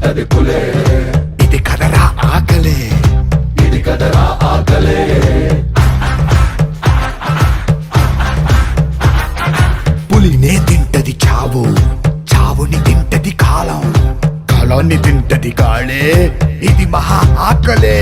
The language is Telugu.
తింటది పులే. ఇది కదరా ఆకలే, ఇది కదరా ఆకలే. పులినే తింటది చావు, చావుని తింటది కాలం, కాలాన్ని తింటది గాళే. ఇది మహా ఆకలే.